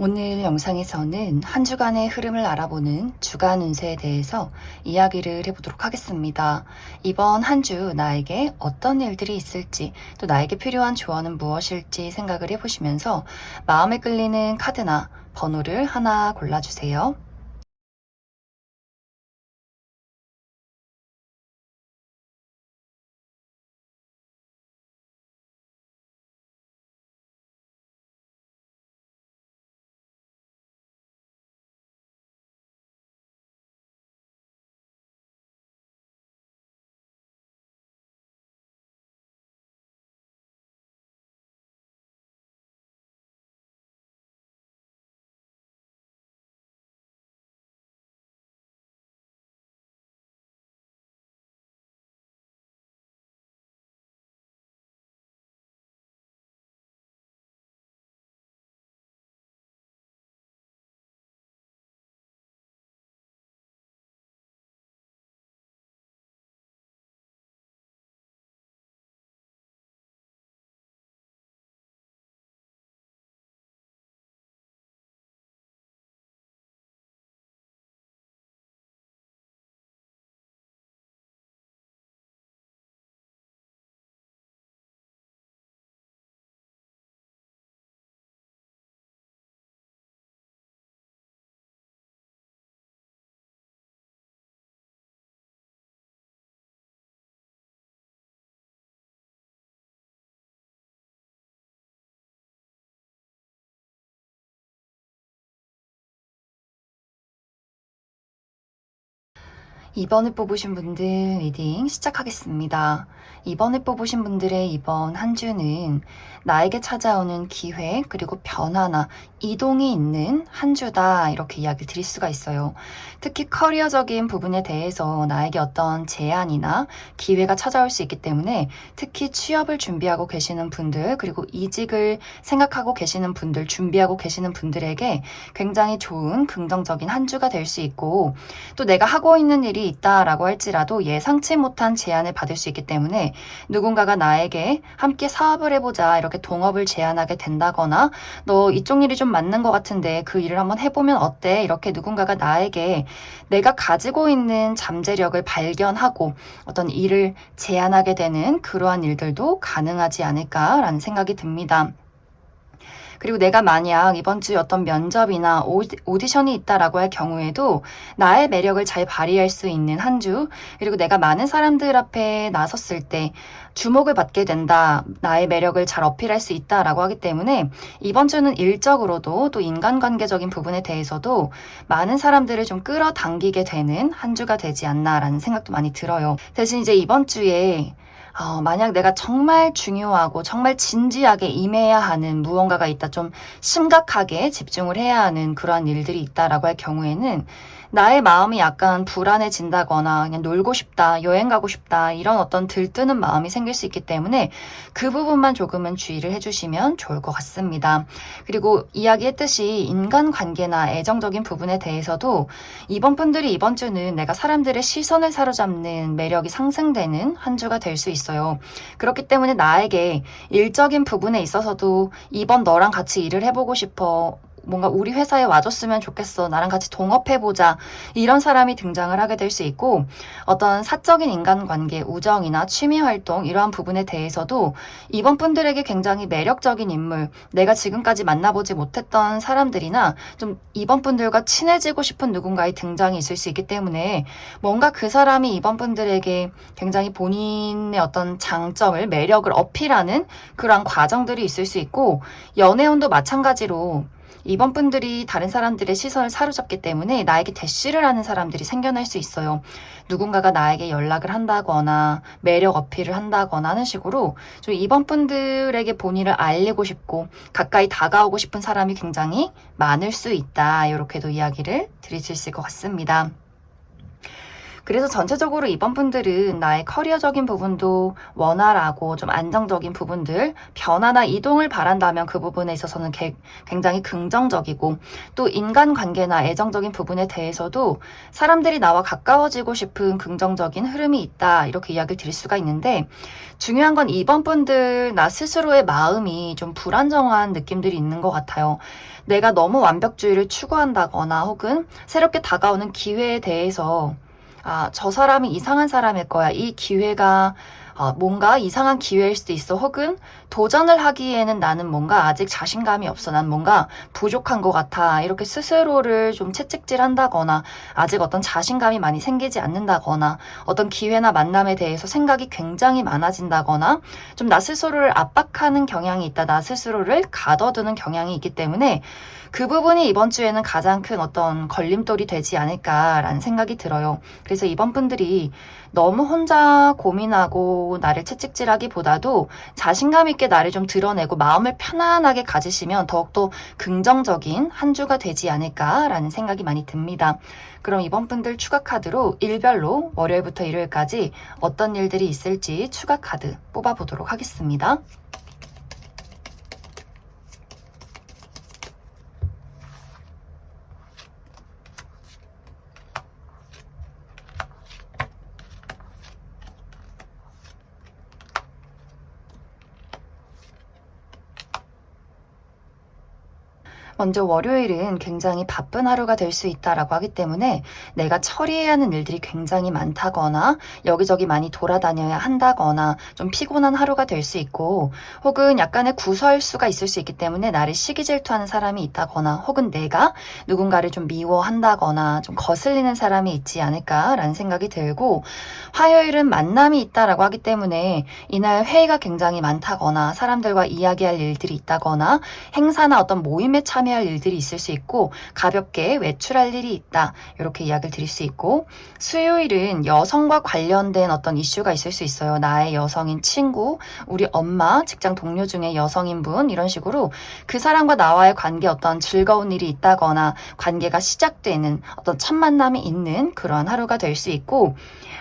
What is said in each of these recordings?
오늘 영상에서는 한 주간의 흐름을 알아보는 주간 운세에 대해서 이야기를 해보도록 하겠습니다. 이번 한 주 나에게 어떤 일들이 있을지, 또 나에게 필요한 조언은 무엇일지 생각을 해보시면서 마음에 끌리는 카드나 번호를 하나 골라주세요. 이번에 뽑으신 분들 리딩 시작하겠습니다. 이번에 뽑으신 분들의 이번 한 주는 나에게 찾아오는 기회 그리고 변화나 이동이 있는 한 주다, 이렇게 이야기를 드릴 수가 있어요. 특히 커리어적인 부분에 대해서 나에게 어떤 제안이나 기회가 찾아올 수 있기 때문에 특히 취업을 준비하고 계시는 분들, 그리고 이직을 생각하고 계시는 분들, 준비하고 계시는 분들에게 굉장히 좋은 긍정적인 한 주가 될 수 있고, 또 내가 하고 있는 일이 있다라고 할지라도 예상치 못한 제안을 받을 수 있기 때문에 누군가가 나에게 함께 사업을 해보자, 이렇게 동업을 제안하게 된다거나, 너 이쪽 일이 좀 맞는 것 같은데 그 일을 한번 해보면 어때? 이렇게 누군가가 나에게 내가 가지고 있는 잠재력을 발견하고 어떤 일을 제안하게 되는 그러한 일들도 가능하지 않을까라는 생각이 듭니다. 그리고 내가 만약 이번 주에 어떤 면접이나 오디션이 있다라고 할 경우에도 나의 매력을 잘 발휘할 수 있는 한 주, 그리고 내가 많은 사람들 앞에 나섰을 때 주목을 받게 된다, 나의 매력을 잘 어필할 수 있다라고 하기 때문에 이번 주는 일적으로도 또 인간관계적인 부분에 대해서도 많은 사람들을 좀 끌어당기게 되는 한 주가 되지 않나라는 생각도 많이 들어요. 대신 이제 이번 주에 만약 내가 정말 중요하고 정말 진지하게 임해야 하는 무언가가 있다, 좀 심각하게 집중을 해야 하는 그러한 일들이 있다라고 할 경우에는 나의 마음이 약간 불안해진다거나 그냥 놀고 싶다, 여행 가고 싶다, 이런 어떤 들뜨는 마음이 생길 수 있기 때문에 그 부분만 조금은 주의를 해주시면 좋을 것 같습니다. 그리고 이야기했듯이 인간관계나 애정적인 부분에 대해서도 이번 분들이 이번 주는 내가 사람들의 시선을 사로잡는 매력이 상승되는 한 주가 될 수 있어요. 그렇기 때문에 나에게 일적인 부분에 있어서도 이번 너랑 같이 일을 해보고 싶어, 뭔가 우리 회사에 와줬으면 좋겠어, 나랑 같이 동업해보자, 이런 사람이 등장을 하게 될 수 있고, 어떤 사적인 인간관계, 우정이나 취미활동, 이러한 부분에 대해서도 이번 분들에게 굉장히 매력적인 인물, 내가 지금까지 만나보지 못했던 사람들이나 좀 이번 분들과 친해지고 싶은 누군가의 등장이 있을 수 있기 때문에 뭔가 그 사람이 이번 분들에게 굉장히 본인의 어떤 장점을, 매력을 어필하는 그러한 과정들이 있을 수 있고, 연애운도 마찬가지로 이번 분들이 다른 사람들의 시선을 사로잡기 때문에 나에게 대시를 하는 사람들이 생겨날 수 있어요. 누군가가 나에게 연락을 한다거나 매력 어필을 한다거나 하는 식으로 좀 이번 분들에게 본인을 알리고 싶고 가까이 다가오고 싶은 사람이 굉장히 많을 수 있다, 이렇게도 이야기를 드릴 수 있을 것 같습니다. 그래서 전체적으로 이번 분들은 나의 커리어적인 부분도 원활하고 좀 안정적인 부분들, 변화나 이동을 바란다면 그 부분에 있어서는 굉장히 긍정적이고, 또 인간관계나 애정적인 부분에 대해서도 사람들이 나와 가까워지고 싶은 긍정적인 흐름이 있다, 이렇게 이야기를 드릴 수가 있는데, 중요한 건 이번 분들 나 스스로의 마음이 좀 불안정한 느낌들이 있는 것 같아요. 내가 너무 완벽주의를 추구한다거나 혹은 새롭게 다가오는 기회에 대해서 저 사람이 이상한 사람일 거야. 이 기회가 뭔가 이상한 기회일 수도 있어. 혹은 도전을 하기에는 나는 뭔가 아직 자신감이 없어. 난 뭔가 부족한 것 같아. 이렇게 스스로를 좀 채찍질 한다거나 아직 어떤 자신감이 많이 생기지 않는다거나 어떤 기회나 만남에 대해서 생각이 굉장히 많아진다거나 좀 나 스스로를 압박하는 경향이 있다. 나 스스로를 가둬두는 경향이 있기 때문에 그 부분이 이번 주에는 가장 큰 어떤 걸림돌이 되지 않을까라는 생각이 들어요. 그래서 이번 분들이 너무 혼자 고민하고 나를 채찍질하기보다도 자신감 있게 나를 좀 드러내고 마음을 편안하게 가지시면 더욱더 긍정적인 한 주가 되지 않을까라는 생각이 많이 듭니다. 그럼 이번 분들 추가 카드로 일별로 월요일부터 일요일까지 어떤 일들이 있을지 추가 카드 뽑아보도록 하겠습니다. 먼저 월요일은 굉장히 바쁜 하루가 될 수 있다라고 하기 때문에 내가 처리해야 하는 일들이 굉장히 많다거나 여기저기 많이 돌아다녀야 한다거나 좀 피곤한 하루가 될 수 있고 혹은 약간의 구설수가 있을 수 있기 때문에 나를 시기 질투하는 사람이 있다거나 혹은 내가 누군가를 좀 미워한다거나 좀 거슬리는 사람이 있지 않을까라는 생각이 들고 화요일은 만남이 있다라고 하기 때문에 이날 회의가 굉장히 많다거나 사람들과 이야기할 일들이 있다거나 행사나 어떤 모임에 참여할 일들이 있을 수 있고 가볍게 외출할 일이 있다. 이렇게 이야기를 드릴 수 있고 수요일은 여성과 관련된 어떤 이슈가 있을 수 있어요. 나의 여성인 친구, 우리 엄마, 직장 동료 중에 여성인 분 이런 식으로 그 사람과 나와의 관계 어떤 즐거운 일이 있다거나 관계가 시작되는 어떤 첫 만남이 있는 그러한 하루가 될 수 있고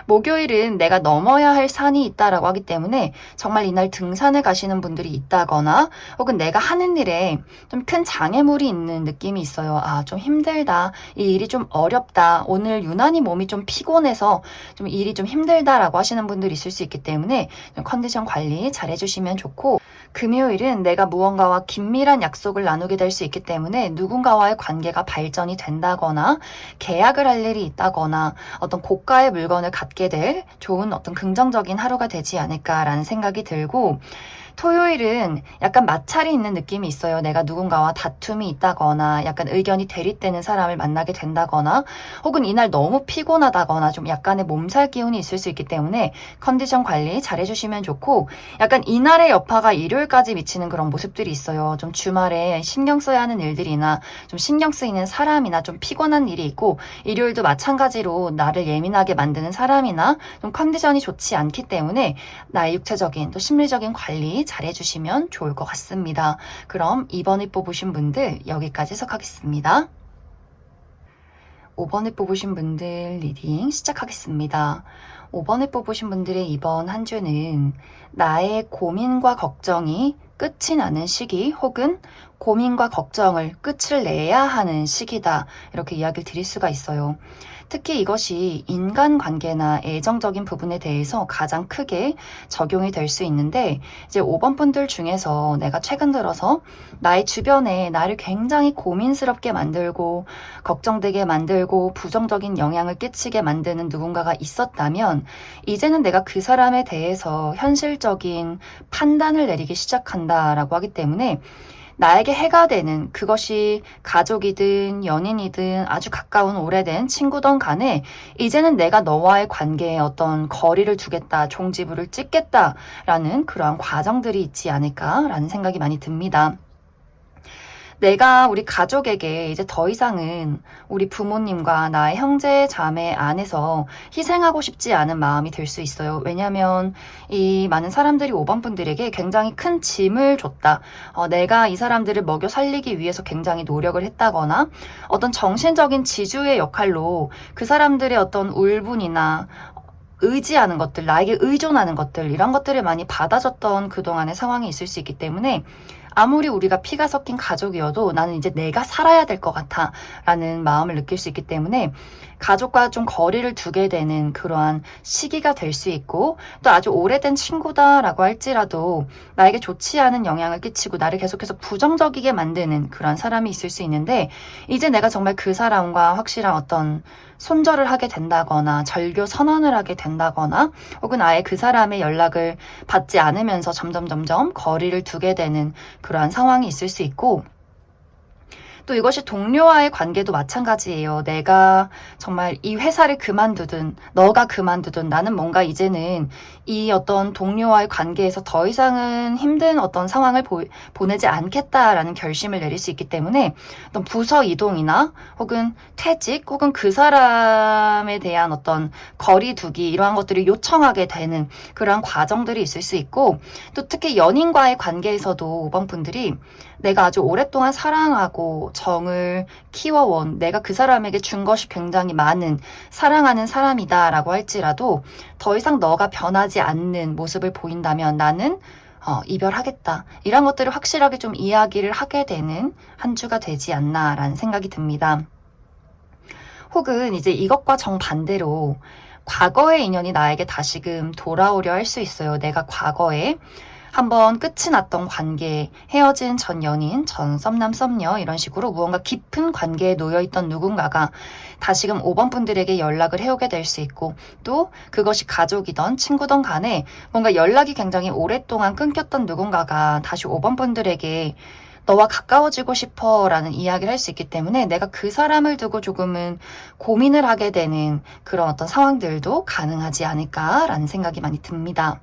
목요일은 내가 넘어야 할 산이 있다라고 하기 때문에 정말 이날 등산을 가시는 분들이 있다거나 혹은 내가 하는 일에 좀 큰 장애물이 있는 느낌이 있어요. 좀 힘들다. 이 일이 좀 어렵다. 오늘 유난히 몸이 좀 피곤해서 좀 일이 좀 힘들다라고 하시는 분들이 있을 수 있기 때문에 좀 컨디션 관리 잘 해주시면 좋고 금요일은 내가 무언가와 긴밀한 약속을 나누게 될 수 있기 때문에 누군가와의 관계가 발전이 된다거나 계약을 할 일이 있다거나 어떤 고가의 물건을 갖게 될 좋은 어떤 긍정적인 하루가 되지 않을까라는 생각이 들고 토요일은 약간 마찰이 있는 느낌이 있어요. 내가 누군가와 다툼이 있다거나 약간 의견이 대립되는 사람을 만나게 된다거나 혹은 이날 너무 피곤하다거나 좀 약간의 몸살 기운이 있을 수 있기 때문에 컨디션 관리 잘 해주시면 좋고 약간 이날의 여파가 일요일까지 미치는 그런 모습들이 있어요. 좀 주말에 신경 써야 하는 일들이나 좀 신경 쓰이는 사람이나 좀 피곤한 일이 있고 일요일도 마찬가지로 나를 예민하게 만드는 사람이나 좀 컨디션이 좋지 않기 때문에 나의 육체적인 또 심리적인 관리 잘 해주시면 좋을 것 같습니다. 그럼 2번을 뽑으신 분들 여기까지 해석하겠습니다. 5번을 뽑으신 분들 리딩 시작하겠습니다. 5번을 뽑으신 분들의 이번 한 주는 나의 고민과 걱정이 끝이 나는 시기 혹은 고민과 걱정을 끝을 내야 하는 시기다. 이렇게 이야기를 드릴 수가 있어요. 특히 이것이 인간관계나 애정적인 부분에 대해서 가장 크게 적용이 될 수 있는데 이제 5번 분들 중에서 내가 최근 들어서 나의 주변에 나를 굉장히 고민스럽게 만들고 걱정되게 만들고 부정적인 영향을 끼치게 만드는 누군가가 있었다면 이제는 내가 그 사람에 대해서 현실적인 판단을 내리기 시작한다라고 하기 때문에 나에게 해가 되는 그것이 가족이든 연인이든 아주 가까운 오래된 친구든 간에 이제는 내가 너와의 관계에 어떤 거리를 두겠다, 종지부를 찍겠다라는 그러한 과정들이 있지 않을까라는 생각이 많이 듭니다. 내가 우리 가족에게 이제 더 이상은 우리 부모님과 나의 형제, 자매 안에서 희생하고 싶지 않은 마음이 들 수 있어요. 왜냐하면 이 많은 사람들이 5번 분들에게 굉장히 큰 짐을 줬다. 내가 이 사람들을 먹여 살리기 위해서 굉장히 노력을 했다거나 어떤 정신적인 지주의 역할로 그 사람들의 어떤 울분이나 의지하는 것들, 나에게 의존하는 것들, 이런 것들을 많이 받아줬던 그동안의 상황이 있을 수 있기 때문에 아무리 우리가 피가 섞인 가족이어도 나는 이제 내가 살아야 될 것 같아 라는 마음을 느낄 수 있기 때문에 가족과 좀 거리를 두게 되는 그러한 시기가 될 수 있고, 또 아주 오래된 친구다라고 할지라도 나에게 좋지 않은 영향을 끼치고 나를 계속해서 부정적이게 만드는 그런 사람이 있을 수 있는데, 이제 내가 정말 그 사람과 확실한 어떤 손절을 하게 된다거나 절교 선언을 하게 된다거나 혹은 아예 그 사람의 연락을 받지 않으면서 점점 거리를 두게 되는 그러한 상황이 있을 수 있고, 또 이것이 동료와의 관계도 마찬가지예요. 내가 정말 이 회사를 그만두든 너가 그만두든 나는 뭔가 이제는 이 어떤 동료와의 관계에서 더 이상은 힘든 어떤 상황을 보내지 않겠다라는 결심을 내릴 수 있기 때문에 어떤 부서 이동이나 혹은 퇴직 혹은 그 사람에 대한 어떤 거리두기, 이러한 것들을 요청하게 되는 그러한 과정들이 있을 수 있고, 또 특히 연인과의 관계에서도 5번 분들이 내가 아주 오랫동안 사랑하고 정을 키워온, 내가 그 사람에게 준 것이 굉장히 많은 사랑하는 사람이다라고 할지라도 더 이상 너가 변하지 않는 모습을 보인다면 나는 이별하겠다, 이런 것들을 확실하게 좀 이야기를 하게 되는 한 주가 되지 않나라는 생각이 듭니다. 혹은 이제 이것과 정반대로 과거의 인연이 나에게 다시금 돌아오려 할 수 있어요. 내가 과거에 한번 끝이 났던 관계, 헤어진 전 연인, 전 썸남 썸녀, 이런 식으로 무언가 깊은 관계에 놓여있던 누군가가 다시금 5번 분들에게 연락을 해오게 될 수 있고, 또 그것이 가족이던 친구든 간에 뭔가 연락이 굉장히 오랫동안 끊겼던 누군가가 다시 5번 분들에게 너와 가까워지고 싶어 라는 이야기를 할 수 있기 때문에 내가 그 사람을 두고 조금은 고민을 하게 되는 그런 어떤 상황들도 가능하지 않을까라는 생각이 많이 듭니다.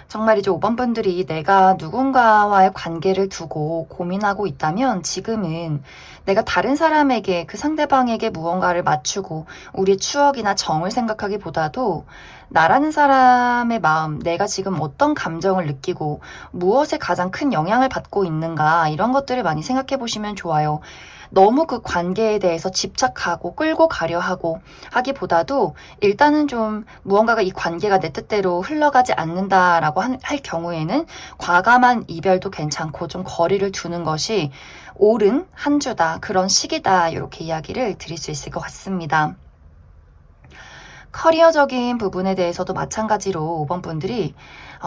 정말 이제 5번 분들이 내가 누군가와의 관계를 두고 고민하고 있다면 지금은 내가 다른 사람에게, 그 상대방에게 무언가를 맞추고 우리의 추억이나 정을 생각하기보다도 나라는 사람의 마음, 내가 지금 어떤 감정을 느끼고 무엇에 가장 큰 영향을 받고 있는가, 이런 것들을 많이 생각해 보시면 좋아요. 너무 그 관계에 대해서 집착하고 끌고 가려 하고 하기보다도 일단은 좀 무언가가 이 관계가 내 뜻대로 흘러가지 않는다라고 할 경우에는 과감한 이별도 괜찮고 좀 거리를 두는 것이 옳은 한 주다, 그런 시기다, 이렇게 이야기를 드릴 수 있을 것 같습니다. 커리어적인 부분에 대해서도 마찬가지로 5번 분들이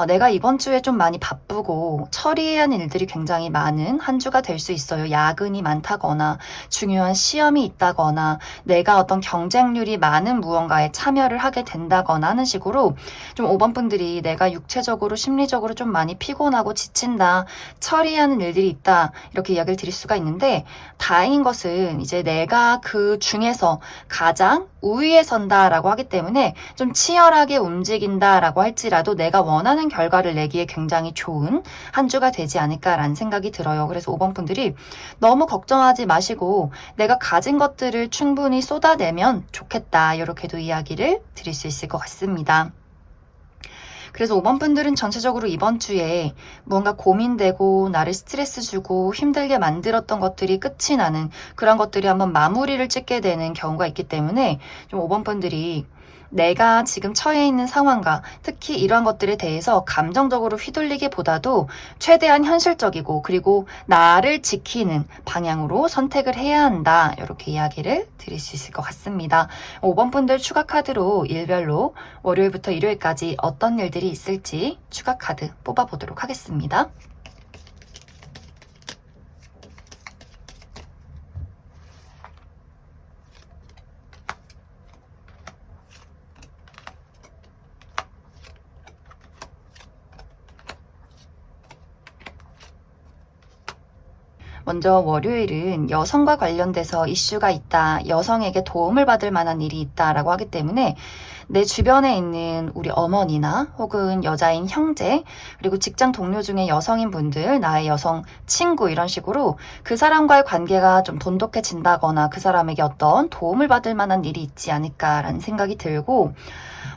내가 이번 주에 좀 많이 바쁘고 처리해야 하는 일들이 굉장히 많은 한 주가 될 수 있어요. 야근이 많다거나 중요한 시험이 있다거나 내가 어떤 경쟁률이 많은 무언가에 참여를 하게 된다거나 하는 식으로 좀 5번 분들이 내가 육체적으로 심리적으로 좀 많이 피곤하고 지친다, 처리하는 일들이 있다, 이렇게 이야기를 드릴 수가 있는데, 다행인 것은 이제 내가 그 중에서 가장 우위에 선다라고 하기 때문에 좀 치열하게 움직인다라고 할지라도 내가 원하는 결과를 내기에 굉장히 좋은 한 주가 되지 않을까라는 생각이 들어요. 그래서 5번 분들이 너무 걱정하지 마시고 내가 가진 것들을 충분히 쏟아내면 좋겠다, 이렇게도 이야기를 드릴 수 있을 것 같습니다. 그래서 5번 분들은 전체적으로 이번 주에 무언가 고민되고 나를 스트레스 주고 힘들게 만들었던 것들이 끝이 나는 그런 것들이 한번 마무리를 찍게 되는 경우가 있기 때문에 좀 5번 분들이 내가 지금 처해 있는 상황과 특히 이러한 것들에 대해서 감정적으로 휘둘리기보다도 최대한 현실적이고 그리고 나를 지키는 방향으로 선택을 해야 한다, 이렇게 이야기를 드릴 수 있을 것 같습니다. 5번 분들 추가 카드로 일별로 월요일부터 일요일까지 어떤 일들이 있을지 추가 카드 뽑아보도록 하겠습니다. 먼저 월요일은 여성과 관련돼서 이슈가 있다, 여성에게 도움을 받을 만한 일이 있다라고 하기 때문에 내 주변에 있는 우리 어머니나 혹은 여자인 형제, 그리고 직장 동료 중에 여성인 분들, 나의 여성 친구 이런 식으로 그 사람과의 관계가 좀 돈독해진다거나 그 사람에게 어떤 도움을 받을 만한 일이 있지 않을까라는 생각이 들고,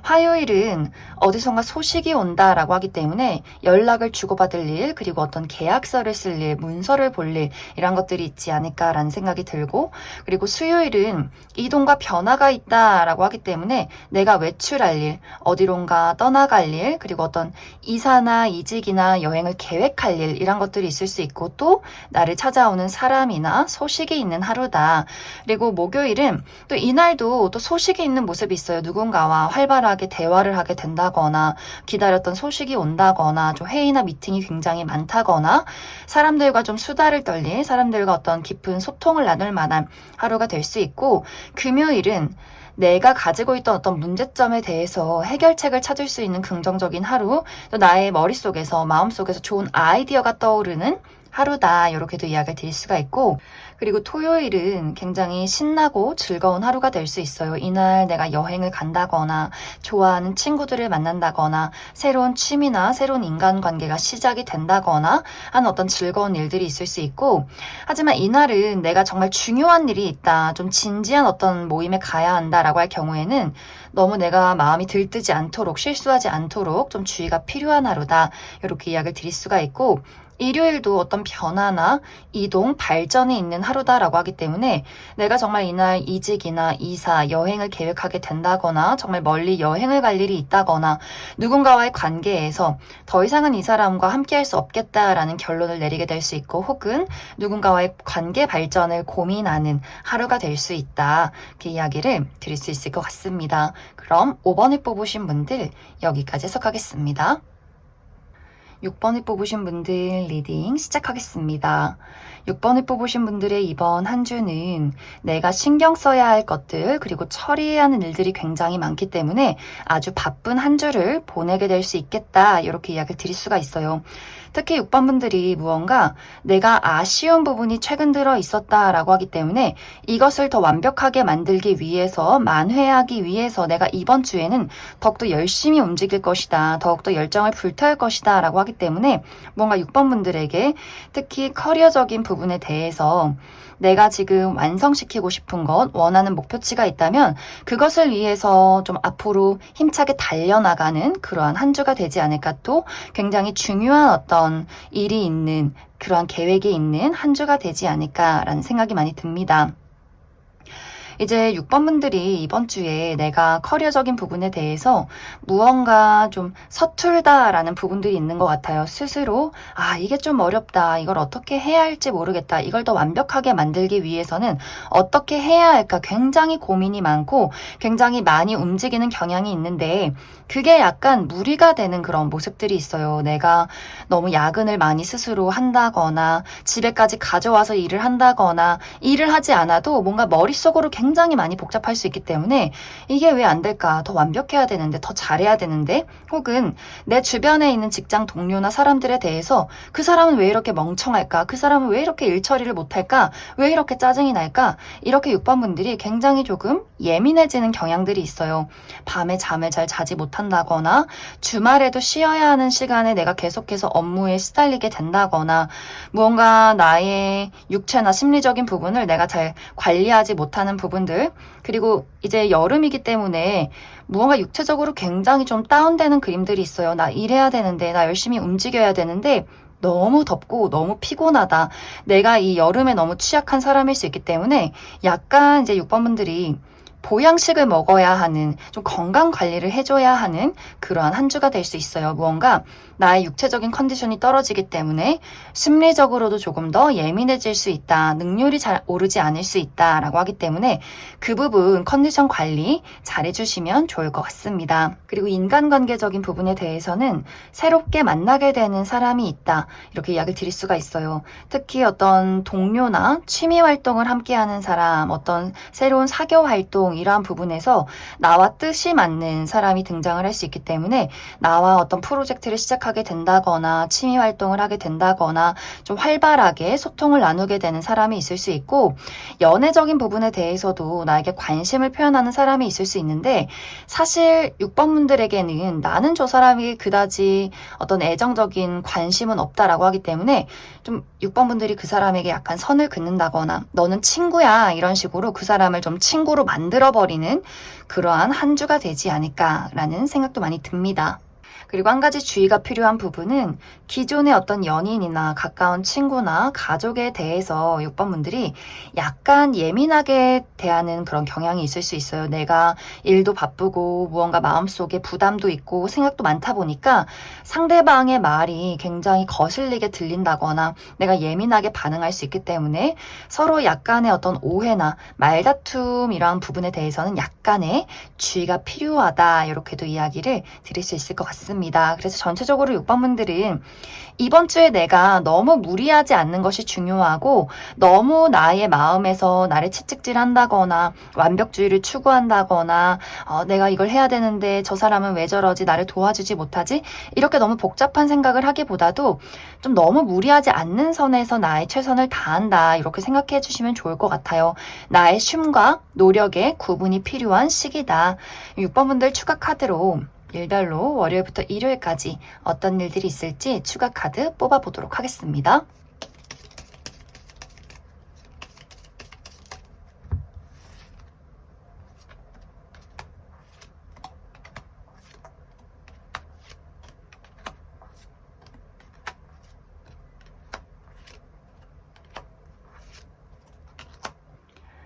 화요일은 어디선가 소식이 온다라고 하기 때문에 연락을 주고받을 일, 그리고 어떤 계약서를 쓸 일, 문서를 볼 일, 이런 것들이 있지 않을까라는 생각이 들고, 그리고 수요일은 이동과 변화가 있다라고 하기 때문에 내가 외출할 일, 어디론가 떠나갈 일, 그리고 어떤 이사나 이직이나 여행을 계획할 일, 이런 것들이 있을 수 있고, 또 나를 찾아오는 사람이나 소식이 있는 하루다. 그리고 목요일은 또 이날도 또 소식이 있는 모습이 있어요. 누군가와 활발하게 대화를 하게 된다거나, 기다렸던 소식이 온다거나, 좀 회의나 미팅이 굉장히 많다거나, 사람들과 좀 수다를 떨릴, 사람들과 어떤 깊은 소통을 나눌 만한 하루가 될 수 있고, 금요일은 내가 가지고 있던 어떤 문제점에 대해서 해결책을 찾을 수 있는 긍정적인 하루, 또 나의 머릿속에서, 마음속에서 좋은 아이디어가 떠오르는 하루다. 이렇게도 이야기를 드릴 수가 있고, 그리고 토요일은 굉장히 신나고 즐거운 하루가 될 수 있어요. 이날 내가 여행을 간다거나, 좋아하는 친구들을 만난다거나, 새로운 취미나 새로운 인간관계가 시작이 된다거나 하는 어떤 즐거운 일들이 있을 수 있고, 하지만 이날은 내가 정말 중요한 일이 있다, 좀 진지한 어떤 모임에 가야 한다라고 할 경우에는 너무 내가 마음이 들뜨지 않도록, 실수하지 않도록 좀 주의가 필요한 하루다. 이렇게 이야기를 드릴 수가 있고, 일요일도 어떤 변화나 이동, 발전이 있는 하루다라고 하기 때문에 내가 정말 이날 이직이나 이사, 여행을 계획하게 된다거나, 정말 멀리 여행을 갈 일이 있다거나, 누군가와의 관계에서 더 이상은 이 사람과 함께할 수 없겠다라는 결론을 내리게 될 수 있고, 혹은 누군가와의 관계 발전을 고민하는 하루가 될 수 있다. 이렇게 이야기를 드릴 수 있을 것 같습니다. 그럼 5번을 뽑으신 분들 여기까지 해석하겠습니다. 6번을 뽑으신 분들 리딩 시작하겠습니다. 6번을 뽑으신 분들의 이번 한 주는 내가 신경 써야 할 것들, 그리고 처리해야 하는 일들이 굉장히 많기 때문에 아주 바쁜 한 주를 보내게 될 수 있겠다. 이렇게 이야기를 드릴 수가 있어요. 특히 6번 분들이 무언가 내가 아쉬운 부분이 최근 들어 있었다라고 하기 때문에 이것을 더 완벽하게 만들기 위해서, 만회하기 위해서 내가 이번 주에는 더욱더 열심히 움직일 것이다, 더욱더 열정을 불태울 것이다 라고 하기 때문에 뭔가 6번 분들에게 특히 커리어적인 부분에 대해서 내가 지금 완성시키고 싶은 것, 원하는 목표치가 있다면 그것을 위해서 좀 앞으로 힘차게 달려나가는 그러한 한 주가 되지 않을까, 또 굉장히 중요한 어떤 일이 있는, 그러한 계획이 있는 한 주가 되지 않을까라는 생각이 많이 듭니다. 이제 6번 분들이 이번 주에 내가 커리어적인 부분에 대해서 무언가 좀 서툴다라는 부분들이 있는 것 같아요. 스스로 이게 좀 어렵다, 이걸 어떻게 해야 할지 모르겠다, 이걸 더 완벽하게 만들기 위해서는 어떻게 해야 할까 굉장히 고민이 많고 굉장히 많이 움직이는 경향이 있는데, 그게 약간 무리가 되는 그런 모습들이 있어요. 내가 너무 야근을 많이 스스로 한다거나, 집에까지 가져와서 일을 한다거나, 일을 하지 않아도 뭔가 머릿속으로 굉장히 많이 복잡할 수 있기 때문에 이게 왜 안 될까? 더 완벽해야 되는데, 더 잘해야 되는데, 혹은 내 주변에 있는 직장 동료나 사람들에 대해서 그 사람은 왜 이렇게 멍청할까? 그 사람은 왜 이렇게 일 처리를 못할까? 왜 이렇게 짜증이 날까? 이렇게 6번 분들이 굉장히 조금 예민해지는 경향들이 있어요. 밤에 잠을 잘 자지 못한다거나, 주말에도 쉬어야 하는 시간에 내가 계속해서 업무에 시달리게 된다거나, 무언가 나의 육체나 심리적인 부분을 내가 잘 관리하지 못하는 부분들, 그리고 이제 여름이기 때문에 무언가 육체적으로 굉장히 좀 다운되는 그림들이 있어요. 나 일해야 되는데, 나 열심히 움직여야 되는데 너무 덥고 너무 피곤하다. 내가 이 여름에 너무 취약한 사람일 수 있기 때문에 약간 이제 6번 분들이 보양식을 먹어야 하는, 좀 건강 관리를 해줘야 하는 그러한 한 주가 될 수 있어요. 무언가 나의 육체적인 컨디션이 떨어지기 때문에 심리적으로도 조금 더 예민해질 수 있다, 능률이 잘 오르지 않을 수 있다 라고 하기 때문에 그 부분 컨디션 관리 잘 해주시면 좋을 것 같습니다. 그리고 인간관계적인 부분에 대해서는 새롭게 만나게 되는 사람이 있다, 이렇게 이야기를 드릴 수가 있어요. 특히 어떤 동료나 취미 활동을 함께하는 사람, 어떤 새로운 사교 활동 이동 이러한 부분에서 나와 뜻이 맞는 사람이 등장을 할 수 있기 때문에 나와 어떤 프로젝트를 시작하게 된다거나 취미 활동을 하게 된다거나 좀 활발하게 소통을 나누게 되는 사람이 있을 수 있고, 연애적인 부분에 대해서도 나에게 관심을 표현하는 사람이 있을 수 있는데, 사실 6번 분들에게는 나는 저 사람이 그다지 어떤 애정적인 관심은 없다라고 하기 때문에 좀 6번 분들이 그 사람에게 약간 선을 긋는다거나 너는 친구야 이런 식으로 그 사람을 좀 친구로 만들어버리는 그러한 한 주가 되지 않을까라는 생각도 많이 듭니다. 그리고 한 가지 주의가 필요한 부분은 기존의 어떤 연인이나 가까운 친구나 가족에 대해서 6번 분들이 약간 예민하게 대하는 그런 경향이 있을 수 있어요. 내가 일도 바쁘고 무언가 마음속에 부담도 있고 생각도 많다 보니까 상대방의 말이 굉장히 거슬리게 들린다거나 내가 예민하게 반응할 수 있기 때문에 서로 약간의 어떤 오해나 말다툼 이러한 부분에 대해서는 약간의 주의가 필요하다, 이렇게도 이야기를 드릴 수 있을 것 같습니다. 그래서 전체적으로 6번 분들은 이번 주에 내가 너무 무리하지 않는 것이 중요하고, 너무 나의 마음에서 나를 채찍질한다거나 완벽주의를 추구한다거나 내가 이걸 해야 되는데 저 사람은 왜 저러지, 나를 도와주지 못하지, 이렇게 너무 복잡한 생각을 하기보다도 좀 너무 무리하지 않는 선에서 나의 최선을 다한다, 이렇게 생각해 주시면 좋을 것 같아요. 나의 쉼과 노력의 구분이 필요한 시기다. 6번 분들 추가 카드로 일별로 월요일부터 일요일까지 어떤 일들이 있을지 추가 카드 뽑아보도록 하겠습니다.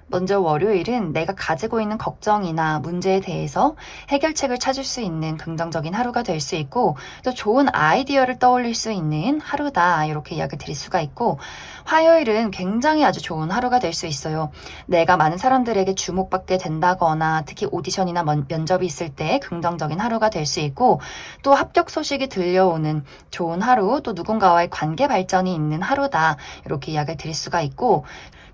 먼저 월요일은 내가 가지고 있는 걱정이나 문제에 대해서 해결책을 찾을 수 있는 긍정적인 하루가 될 수 있고, 또 좋은 아이디어를 떠올릴 수 있는 하루다, 이렇게 이야기를 드릴 수가 있고, 화요일은 굉장히 아주 좋은 하루가 될 수 있어요. 내가 많은 사람들에게 주목받게 된다거나 특히 오디션이나 면접이 있을 때 긍정적인 하루가 될 수 있고, 또 합격 소식이 들려오는 좋은 하루, 또 누군가와의 관계 발전이 있는 하루다, 이렇게 이야기를 드릴 수가 있고,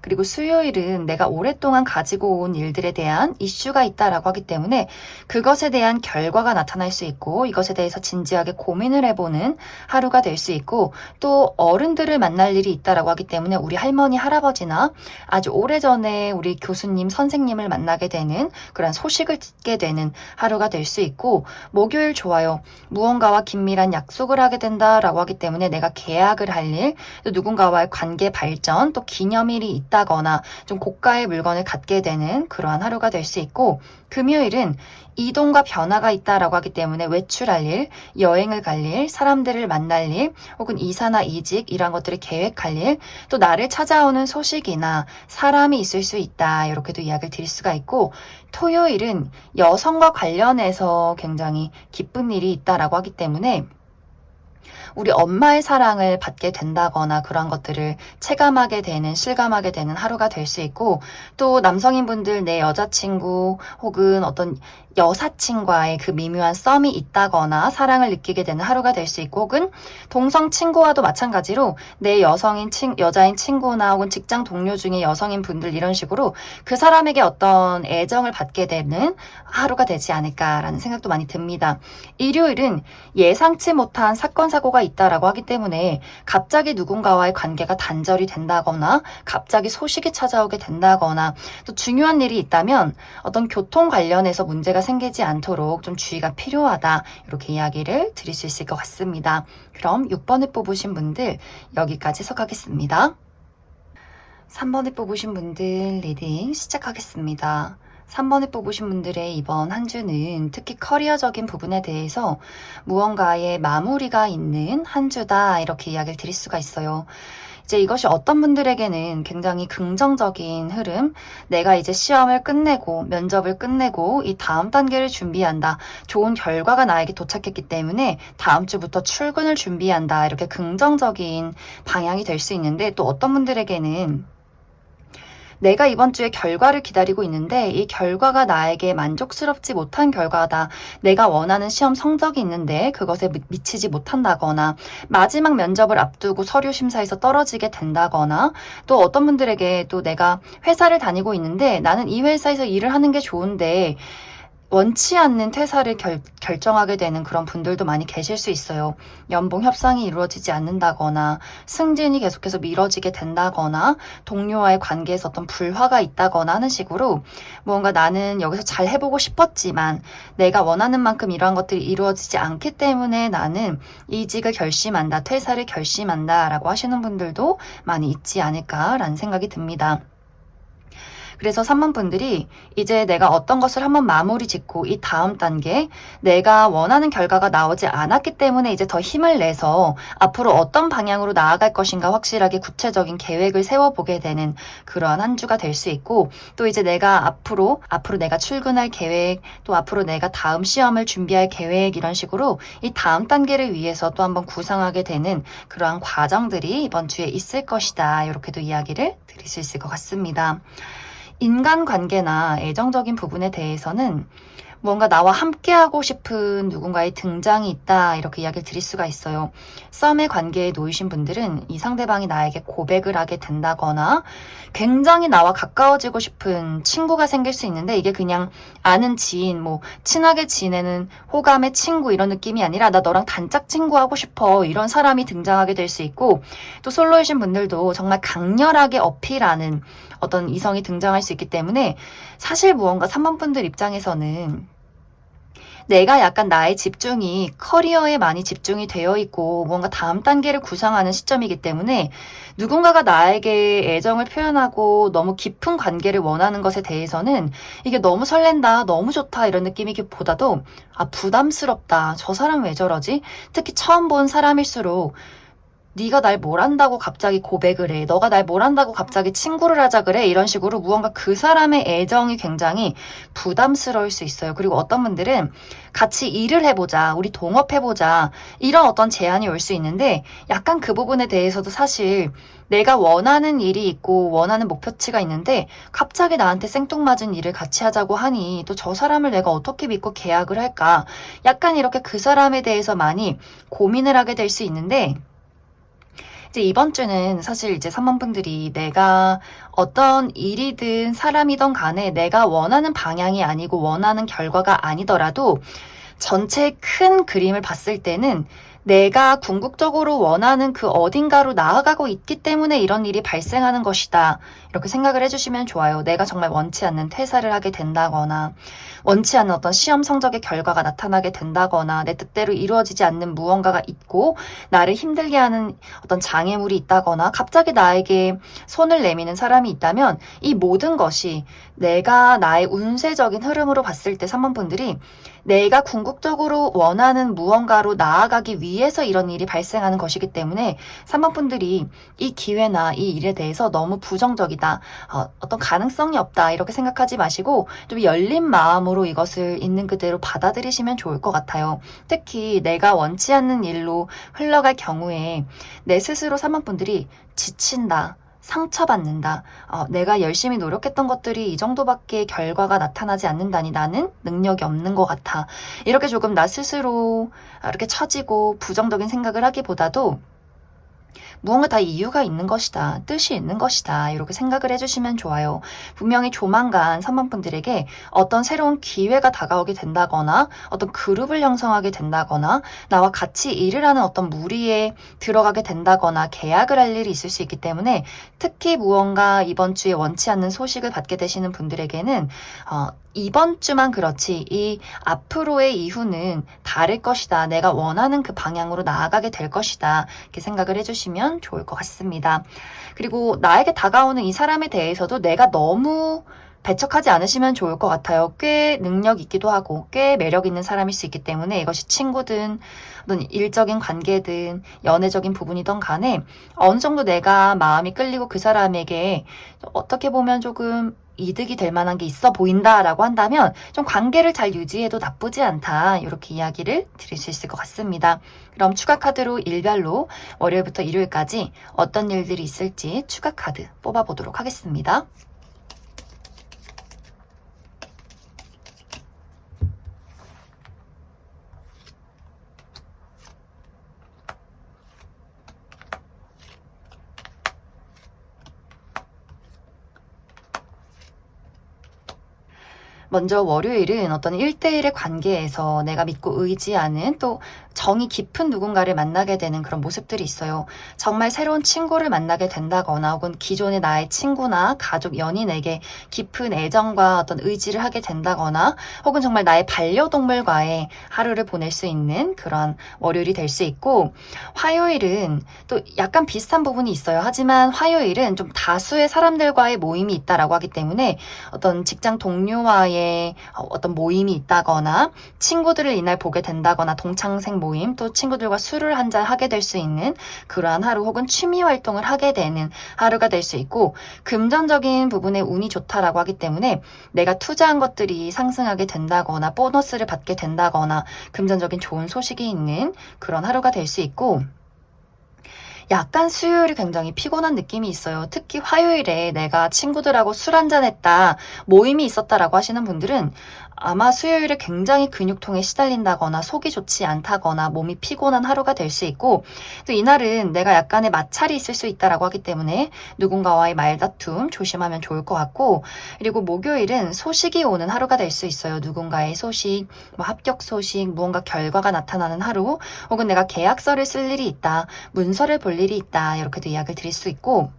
그리고 수요일은 내가 오랫동안 가지고 온 일들에 대한 이슈가 있다라고 하기 때문에 그것에 대한 결과가 나타날 수 있고, 이것에 대해서 진지하게 고민을 해보는 하루가 될 수 있고, 또 어른들을 만날 일이 있다라고 하기 때문에 우리 할머니, 할아버지나 아주 오래전에 우리 교수님, 선생님을 만나게 되는 그런 소식을 듣게 되는 하루가 될 수 있고, 목요일 좋아요. 무언가와 긴밀한 약속을 하게 된다라고 하기 때문에 내가 계약을 할 일, 또 누군가와의 관계 발전, 또 기념일이 있다거나 좀 고가의 물건을 갖게 되는 그러한 하루가 될 수 있고, 금요일은 이동과 변화가 있다라고 하기 때문에 외출할 일, 여행을 갈 일, 사람들을 만날 일, 혹은 이사나 이직 이런 것들을 계획할 일, 또 나를 찾아오는 소식이나 사람이 있을 수 있다, 이렇게도 이야기를 드릴 수가 있고, 토요일은 여성과 관련해서 굉장히 기쁜 일이 있다라고 하기 때문에 우리 엄마의 사랑을 받게 된다거나 그런 것들을 체감하게 되는, 실감하게 되는 하루가 될 수 있고, 또 남성인분들 내 여자친구 혹은 어떤 여사친과의 그 미묘한 썸이 있다거나 사랑을 느끼게 되는 하루가 될 수 있고, 혹은 동성 친구와도 마찬가지로 내 여자인 친구나 혹은 직장 동료 중에 여성인 분들 이런 식으로 그 사람에게 어떤 애정을 받게 되는 하루가 되지 않을까라는 생각도 많이 듭니다. 일요일은 예상치 못한 사건, 사고가 있다라고 하기 때문에 갑자기 누군가와의 관계가 단절이 된다거나 갑자기 소식이 찾아오게 된다거나, 또 중요한 일이 있다면 어떤 교통 관련해서 문제가 생기지 않도록 좀 주의가 필요하다, 이렇게 이야기를 드릴 수 있을 것 같습니다. 그럼 6번을 뽑으신 분들 여기까지 해석하겠습니다. 3번을 뽑으신 분들 리딩 시작하겠습니다. 3번을 뽑으신 분들의 이번 한 주는 특히 커리어적인 부분에 대해서 무언가의 마무리가 있는 한 주다, 이렇게 이야기를 드릴 수가 있어요. 이제 이것이 어떤 분들에게는 굉장히 긍정적인 흐름, 내가 이제 시험을 끝내고 면접을 끝내고 이 다음 단계를 준비한다, 좋은 결과가 나에게 도착했기 때문에 다음 주부터 출근을 준비한다, 이렇게 긍정적인 방향이 될 수 있는데, 또 어떤 분들에게는 내가 이번 주에 결과를 기다리고 있는데 이 결과가 나에게 만족스럽지 못한 결과다. 내가 원하는 시험 성적이 있는데 그것에 미치지 못한다거나 마지막 면접을 앞두고 서류 심사에서 떨어지게 된다거나 또 어떤 분들에게 또 내가 회사를 다니고 있는데 나는 이 회사에서 일을 하는 게 좋은데 원치 않는 퇴사를 결정하게 되는 그런 분들도 많이 계실 수 있어요. 연봉 협상이 이루어지지 않는다거나 승진이 계속해서 미뤄지게 된다거나 동료와의 관계에서 어떤 불화가 있다거나 하는 식으로 무언가 나는 여기서 잘 해보고 싶었지만 내가 원하는 만큼 이러한 것들이 이루어지지 않기 때문에 나는 이직을 결심한다, 퇴사를 결심한다 라고 하시는 분들도 많이 있지 않을까라는 생각이 듭니다. 그래서 3번 분들이 이제 내가 어떤 것을 한번 마무리 짓고 이 다음 단계 내가 원하는 결과가 나오지 않았기 때문에 이제 더 힘을 내서 앞으로 어떤 방향으로 나아갈 것인가 확실하게 구체적인 계획을 세워보게 되는 그러한 한 주가 될 수 있고 또 이제 내가 앞으로 내가 출근할 계획 또 앞으로 내가 다음 시험을 준비할 계획 이런 식으로 이 다음 단계를 위해서 또 한번 구상하게 되는 그러한 과정들이 이번 주에 있을 것이다. 이렇게도 이야기를 드릴 수 있을 것 같습니다. 인간관계나 애정적인 부분에 대해서는 뭔가 나와 함께하고 싶은 누군가의 등장이 있다 이렇게 이야기를 드릴 수가 있어요. 썸의 관계에 놓이신 분들은 이 상대방이 나에게 고백을 하게 된다거나 굉장히 나와 가까워지고 싶은 친구가 생길 수 있는데 이게 그냥 아는 지인, 친하게 지내는 호감의 친구 이런 느낌이 아니라 나 너랑 단짝 친구하고 싶어 이런 사람이 등장하게 될 수 있고 또 솔로이신 분들도 정말 강렬하게 어필하는 어떤 이성이 등장할 수 있기 때문에 사실 무언가 3번 분들 입장에서는 내가 약간 나의 집중이 커리어에 많이 집중이 되어 있고 뭔가 다음 단계를 구상하는 시점이기 때문에 누군가가 나에게 애정을 표현하고 너무 깊은 관계를 원하는 것에 대해서는 이게 너무 설렌다, 너무 좋다 이런 느낌이기보다도 부담스럽다, 저 사람 왜 저러지? 특히 처음 본 사람일수록 네가 날 뭘 한다고 갑자기 고백을 해. 너가 날 뭘 한다고 갑자기 친구를 하자 그래. 이런 식으로 무언가 그 사람의 애정이 굉장히 부담스러울 수 있어요. 그리고 어떤 분들은 같이 일을 해보자. 우리 동업해보자. 이런 어떤 제안이 올 수 있는데 약간 그 부분에 대해서도 사실 내가 원하는 일이 있고 원하는 목표치가 있는데 갑자기 나한테 생뚱맞은 일을 같이 하자고 하니 또 저 사람을 내가 어떻게 믿고 계약을 할까. 약간 이렇게 그 사람에 대해서 많이 고민을 하게 될 수 있는데 이제 이번 주는 사실 이제 3번 분들이 내가 어떤 일이든 사람이든 간에 내가 원하는 방향이 아니고 원하는 결과가 아니더라도 전체 큰 그림을 봤을 때는 내가 궁극적으로 원하는 그 어딘가로 나아가고 있기 때문에 이런 일이 발생하는 것이다. 이렇게 생각을 해주시면 좋아요. 내가 정말 원치 않는 퇴사를 하게 된다거나 원치 않는 어떤 시험 성적의 결과가 나타나게 된다거나 내 뜻대로 이루어지지 않는 무언가가 있고 나를 힘들게 하는 어떤 장애물이 있다거나 갑자기 나에게 손을 내미는 사람이 있다면 이 모든 것이 내가 나의 운세적인 흐름으로 봤을 때 3번 분들이 내가 궁극적으로 원하는 무언가로 나아가기 위해서 이런 일이 발생하는 것이기 때문에 3번 분들이 이 기회나 이 일에 대해서 너무 부정적이다, 어떤 가능성이 없다 이렇게 생각하지 마시고 좀 열린 마음으로 이것을 있는 그대로 받아들이시면 좋을 것 같아요. 특히 내가 원치 않는 일로 흘러갈 경우에 내 스스로 3번 분들이 지친다, 상처받는다. 내가 열심히 노력했던 것들이 이 정도밖에 결과가 나타나지 않는다니 나는 능력이 없는 것 같아. 이렇게 조금 나 스스로 이렇게 처지고 부정적인 생각을 하기보다도 무언가 다 이유가 있는 것이다. 뜻이 있는 것이다. 이렇게 생각을 해주시면 좋아요. 분명히 조만간 3번 분들에게 어떤 새로운 기회가 다가오게 된다거나 어떤 그룹을 형성하게 된다거나 나와 같이 일을 하는 어떤 무리에 들어가게 된다거나 계약을 할 일이 있을 수 있기 때문에 특히 무언가 이번 주에 원치 않는 소식을 받게 되시는 분들에게는 이번 주만 그렇지 이 앞으로의 이후는 다를 것이다. 내가 원하는 그 방향으로 나아가게 될 것이다. 이렇게 생각을 해주시면 좋을 것 같습니다. 그리고 나에게 다가오는 이 사람에 대해서도 내가 너무 배척하지 않으시면 좋을 것 같아요. 꽤 능력 있기도 하고 꽤 매력 있는 사람일 수 있기 때문에 이것이 친구든 어떤 일적인 관계든 연애적인 부분이든 간에 어느 정도 내가 마음이 끌리고 그 사람에게 어떻게 보면 조금 이득이 될 만한 게 있어 보인다라고 한다면 좀 관계를 잘 유지해도 나쁘지 않다. 이렇게 이야기를 드릴 수 있을 것 같습니다. 그럼 추가 카드로 일별로 월요일부터 일요일까지 어떤 일들이 있을지 추가 카드 뽑아보도록 하겠습니다. 먼저 월요일은 어떤 1대1의 관계에서 내가 믿고 의지하는 또 정이 깊은 누군가를 만나게 되는 그런 모습들이 있어요. 정말 새로운 친구를 만나게 된다거나 혹은 기존의 나의 친구나 가족, 연인에게 깊은 애정과 어떤 의지를 하게 된다거나 혹은 정말 나의 반려동물과의 하루를 보낼 수 있는 그런 월요일이 될 수 있고, 화요일은 또 약간 비슷한 부분이 있어요. 하지만 화요일은 좀 다수의 사람들과의 모임이 있다라고 하기 때문에 어떤 직장 동료와의 어떤 모임이 있다거나 친구들을 이날 보게 된다거나 동창생 모임, 또 친구들과 술을 한잔 하게 될 수 있는 그러한 하루 혹은 취미 활동을 하게 되는 하루가 될 수 있고, 금전적인 부분에 운이 좋다라고 하기 때문에 내가 투자한 것들이 상승하게 된다거나 보너스를 받게 된다거나 금전적인 좋은 소식이 있는 그런 하루가 될 수 있고, 약간 수요일이 굉장히 피곤한 느낌이 있어요. 특히 화요일에 내가 친구들하고 술 한잔했다, 모임이 있었다라고 하시는 분들은 아마 수요일에 굉장히 근육통에 시달린다거나 속이 좋지 않다거나 몸이 피곤한 하루가 될 수 있고, 또 이날은 내가 약간의 마찰이 있을 수 있다라고 하기 때문에 누군가와의 말다툼 조심하면 좋을 것 같고, 그리고 목요일은 소식이 오는 하루가 될 수 있어요. 누군가의 소식, 뭐 합격 소식, 무언가 결과가 나타나는 하루, 혹은 내가 계약서를 쓸 일이 있다, 문서를 볼 일이 있다, 이렇게도 이야기를 드릴 수 있고,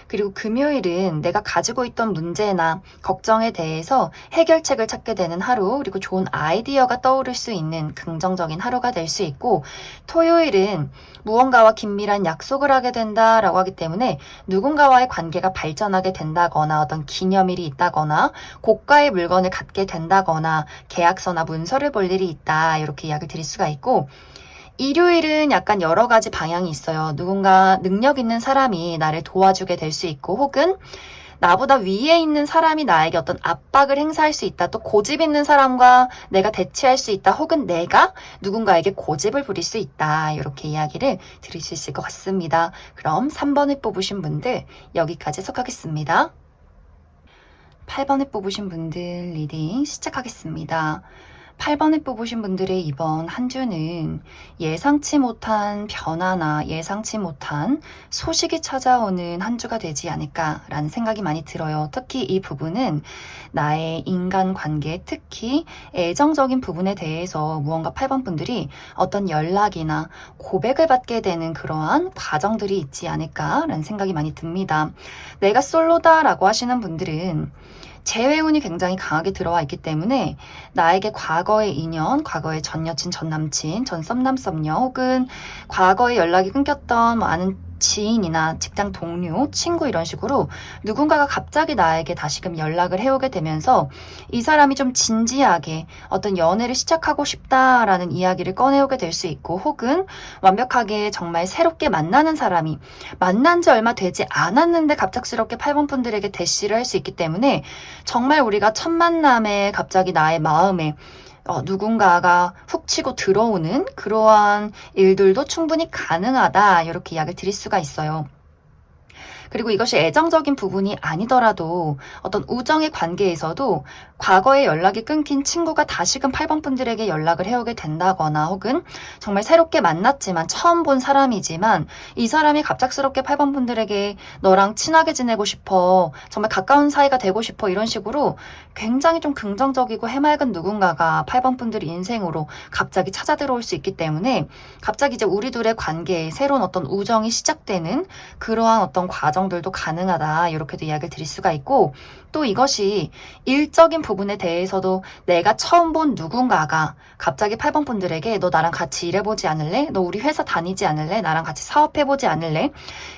그리고 금요일은 내가 가지고 있던 문제나 걱정에 대해서 해결책을 찾게 되는 하루, 그리고 좋은 아이디어가 떠오를 수 있는 긍정적인 하루가 될 수 있고, 토요일은 무언가와 긴밀한 약속을 하게 된다라고 하기 때문에 누군가와의 관계가 발전하게 된다거나 어떤 기념일이 있다거나 고가의 물건을 갖게 된다거나 계약서나 문서를 볼 일이 있다, 이렇게 이야기를 드릴 수가 있고, 일요일은 약간 여러 가지 방향이 있어요. 누군가 능력 있는 사람이 나를 도와주게 될 수 있고, 혹은 나보다 위에 있는 사람이 나에게 어떤 압박을 행사할 수 있다. 또 고집 있는 사람과 내가 대치할 수 있다. 혹은 내가 누군가에게 고집을 부릴 수 있다. 이렇게 이야기를 드릴 수 있을 것 같습니다. 그럼 3번을 뽑으신 분들 여기까지 해석하겠습니다. 8번을 뽑으신 분들 리딩 시작하겠습니다. 8번을 뽑으신 분들의 이번 한 주는 예상치 못한 변화나 예상치 못한 소식이 찾아오는 한 주가 되지 않을까라는 생각이 많이 들어요. 특히 이 부분은 나의 인간관계, 특히 애정적인 부분에 대해서 무언가 8번 분들이 어떤 연락이나 고백을 받게 되는 그러한 과정들이 있지 않을까라는 생각이 많이 듭니다. 내가 솔로다라고 하시는 분들은 재회운이 굉장히 강하게 들어와 있기 때문에 나에게 과거의 인연, 과거의 전 여친, 전 남친, 전 썸남, 썸녀, 혹은 과거에 연락이 끊겼던 아는 지인이나 직장 동료, 친구 이런 식으로 누군가가 갑자기 나에게 다시금 연락을 해오게 되면서 이 사람이 좀 진지하게 어떤 연애를 시작하고 싶다라는 이야기를 꺼내오게 될 수 있고, 혹은 완벽하게 정말 새롭게 만나는 사람이 만난 지 얼마 되지 않았는데 갑작스럽게 8번 분들에게 대시를 할 수 있기 때문에 정말 우리가 첫 만남에 갑자기 나의 마음에 누군가가 훅 치고 들어오는 그러한 일들도 충분히 가능하다, 이렇게 이야기를 드릴 수가 있어요. 그리고 이것이 애정적인 부분이 아니더라도 어떤 우정의 관계에서도 과거에 연락이 끊긴 친구가 다시금 8번 분들에게 연락을 해오게 된다거나, 혹은 정말 새롭게 만났지만 처음 본 사람이지만 이 사람이 갑작스럽게 8번 분들에게 너랑 친하게 지내고 싶어, 정말 가까운 사이가 되고 싶어, 이런 식으로 굉장히 좀 긍정적이고 해맑은 누군가가 8번 분들 인생으로 갑자기 찾아 들어올 수 있기 때문에 갑자기 이제 우리 둘의 관계에 새로운 어떤 우정이 시작되는 그러한 어떤 과정들도 가능하다, 이렇게도 이야기를 드릴 수가 있고, 또 이것이 일적인 부분에 대해서도 내가 처음 본 누군가가 갑자기 8번 분들에게 너 나랑 같이 일해보지 않을래? 너 우리 회사 다니지 않을래? 나랑 같이 사업해보지 않을래?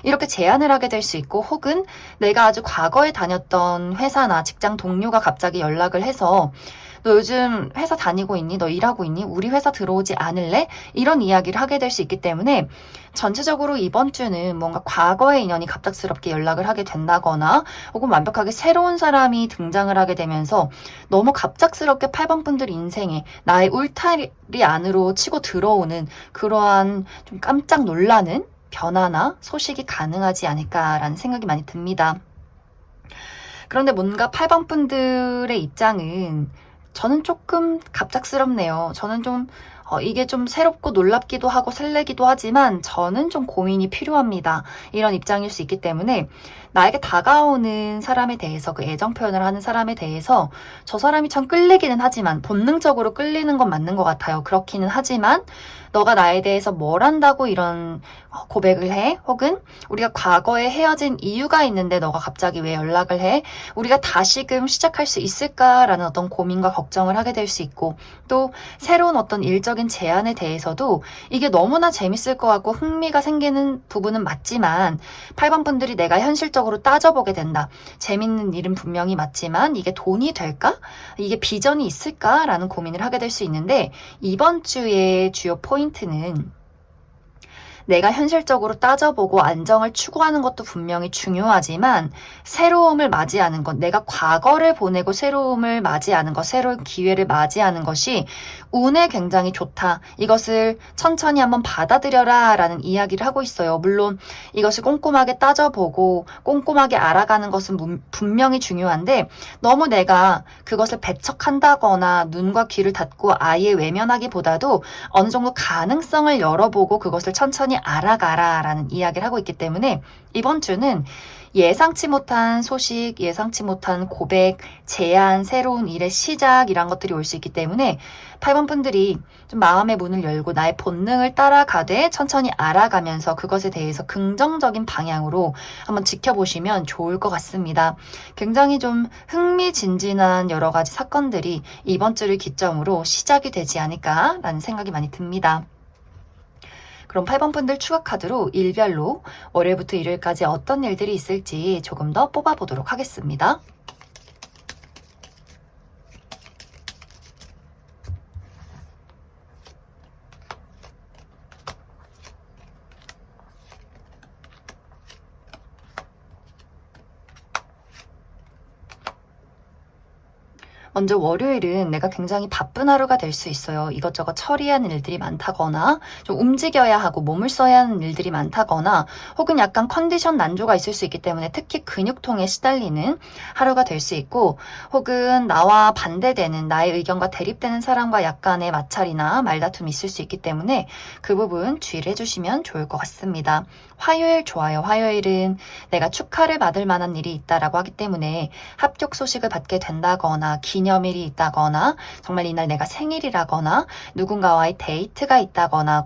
이렇게 제안을 하게 될 수 있고, 혹은 내가 아주 과거에 다녔던 회사나 직장 동료가 갑자기 연락을 해서 너 요즘 회사 다니고 있니? 너 일하고 있니? 우리 회사 들어오지 않을래? 이런 이야기를 하게 될 수 있기 때문에 전체적으로 이번 주는 뭔가 과거의 인연이 갑작스럽게 연락을 하게 된다거나, 혹은 완벽하게 새로운 사람이 등장을 하게 되면서 너무 갑작스럽게 8번 분들 인생에 나의 울타리 안으로 치고 들어오는 그러한 좀 깜짝 놀라는 변화나 소식이 가능하지 않을까라는 생각이 많이 듭니다. 그런데 뭔가 8번 분들의 입장은 저는 조금 갑작스럽네요. 저는 좀 이게 좀 새롭고 놀랍기도 하고 설레기도 하지만 저는 좀 고민이 필요합니다. 이런 입장일 수 있기 때문에 나에게 다가오는 사람에 대해서 그 애정 표현을 하는 사람에 대해서 저 사람이 참 끌리기는 하지만 본능적으로 끌리는 건 맞는 것 같아요. 그렇기는 하지만 너가 나에 대해서 뭘 안다고 이런 고백을 해? 혹은 우리가 과거에 헤어진 이유가 있는데 너가 갑자기 왜 연락을 해? 우리가 다시금 시작할 수 있을까라는 어떤 고민과 걱정을 하게 될 수 있고 또 새로운 어떤 일적인 제안에 대해서도 이게 너무나 재밌을 것 같고 흥미가 생기는 부분은 맞지만 8번 분들이 내가 현실적으로 따져보게 된다. 재밌는 일은 분명히 맞지만 이게 돈이 될까? 이게 비전이 있을까라는 고민을 하게 될 수 있는데 이번 주의 주요 포인트는 내가 현실적으로 따져보고 안정을 추구하는 것도 분명히 중요하지만 새로움을 맞이하는 것, 내가 과거를 보내고 새로움을 맞이하는 것, 새로운 기회를 맞이하는 것이 운에 굉장히 좋다. 이것을 천천히 한번 받아들여라 라는 이야기를 하고 있어요. 물론 이것을 꼼꼼하게 따져보고 꼼꼼하게 알아가는 것은 분명히 중요한데 너무 내가 그것을 배척한다거나 눈과 귀를 닫고 아예 외면하기보다도 어느 정도 가능성을 열어보고 그것을 천천히 알아가라 라는 이야기를 하고 있기 때문에 이번 주는 예상치 못한 소식, 예상치 못한 고백, 제안, 새로운 일의 시작 이런 것들이 올 수 있기 때문에 8번 분들이 좀 마음의 문을 열고 나의 본능을 따라가되 천천히 알아가면서 그것에 대해서 긍정적인 방향으로 한번 지켜보시면 좋을 것 같습니다. 굉장히 좀 흥미진진한 여러 가지 사건들이 이번 주를 기점으로 시작이 되지 않을까라는 생각이 많이 듭니다. 그럼 8번 분들 추가 카드로 일별로 월요일부터 일요일까지 어떤 일들이 있을지 조금 더 뽑아보도록 하겠습니다. 먼저 월요일은 내가 굉장히 바쁜 하루가 될 수 있어요. 이것저것 처리하는 일들이 많다거나 좀 움직여야 하고 몸을 써야 하는 일들이 많다거나 혹은 약간 컨디션 난조가 있을 수 있기 때문에 특히 근육통에 시달리는 하루가 될 수 있고 혹은 나와 반대되는 나의 의견과 대립되는 사람과 약간의 마찰이나 말다툼이 있을 수 있기 때문에 그 부분 주의를 해주시면 좋을 것 같습니다. 화요일 좋아요. 화요일은 내가 축하를 받을 만한 일이 있다라고 하기 때문에 합격 소식을 받게 된다거나 기념일이 있다거나 정말 이날 내가 생일이라거나 누군가와의 데이트가 있다거나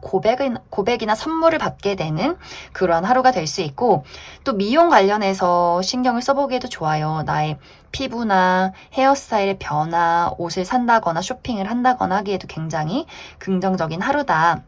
고백이나 선물을 받게 되는 그러한 하루가 될 수 있고 또 미용 관련해서 신경을 써보기에도 좋아요. 나의 피부나 헤어스타일의 변화, 옷을 산다거나 쇼핑을 한다거나 하기에도 굉장히 긍정적인 하루다.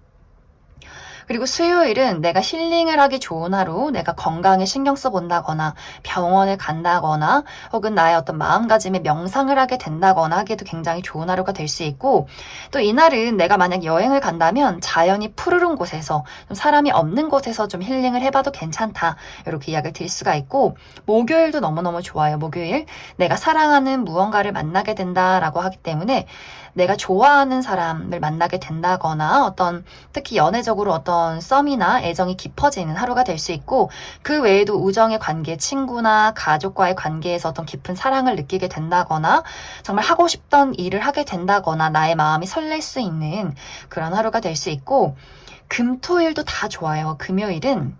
그리고 수요일은 내가 힐링을 하기 좋은 하루, 내가 건강에 신경 써본다거나 병원을 간다거나 혹은 나의 어떤 마음가짐에 명상을 하게 된다거나 하기에도 굉장히 좋은 하루가 될 수 있고 또 이날은 내가 만약 여행을 간다면 자연이 푸르른 곳에서 좀 사람이 없는 곳에서 좀 힐링을 해봐도 괜찮다. 이렇게 이야기를 드릴 수가 있고 목요일도 너무너무 좋아요. 목요일 내가 사랑하는 무언가를 만나게 된다라고 하기 때문에 내가 좋아하는 사람을 만나게 된다거나 어떤 특히 연애적으로 어떤 썸이나 애정이 깊어지는 하루가 될 수 있고 그 외에도 우정의 관계, 친구나 가족과의 관계에서 어떤 깊은 사랑을 느끼게 된다거나 정말 하고 싶던 일을 하게 된다거나 나의 마음이 설렐 수 있는 그런 하루가 될 수 있고 금토일도 다 좋아요. 금요일은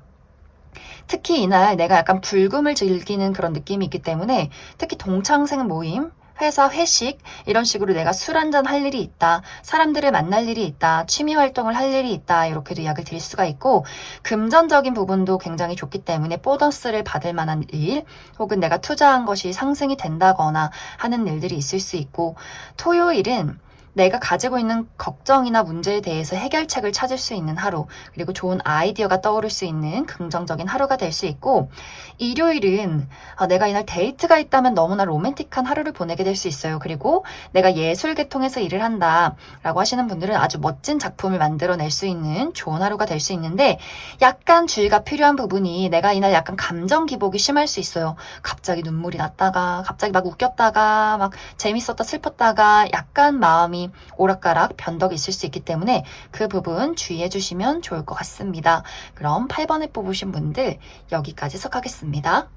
특히 이날 내가 약간 불금을 즐기는 그런 느낌이 있기 때문에 특히 동창생 모임 회사 회식 이런 식으로 내가 술 한잔 할 일이 있다. 사람들을 만날 일이 있다. 취미 활동을 할 일이 있다. 이렇게도 이야기를 드릴 수가 있고 금전적인 부분도 굉장히 좋기 때문에 보너스를 받을 만한 일 혹은 내가 투자한 것이 상승이 된다거나 하는 일들이 있을 수 있고 토요일은 내가 가지고 있는 걱정이나 문제에 대해서 해결책을 찾을 수 있는 하루, 그리고 좋은 아이디어가 떠오를 수 있는 긍정적인 하루가 될 수 있고, 일요일은 내가 이날 데이트가 있다면 너무나 로맨틱한 하루를 보내게 될 수 있어요. 그리고 내가 예술 계통에서 일을 한다라고 하시는 분들은 아주 멋진 작품을 만들어낼 수 있는 좋은 하루가 될 수 있는데, 약간 주의가 필요한 부분이 내가 이날 약간 감정 기복이 심할 수 있어요. 갑자기 눈물이 났다가, 갑자기 막 웃겼다가, 막 재밌었다 슬펐다가, 약간 마음이 오락가락 변덕이 있을 수 있기 때문에 그 부분 주의해 주시면 좋을 것 같습니다. 그럼 8번에 뽑으신 분들 여기까지 해석하겠습니다.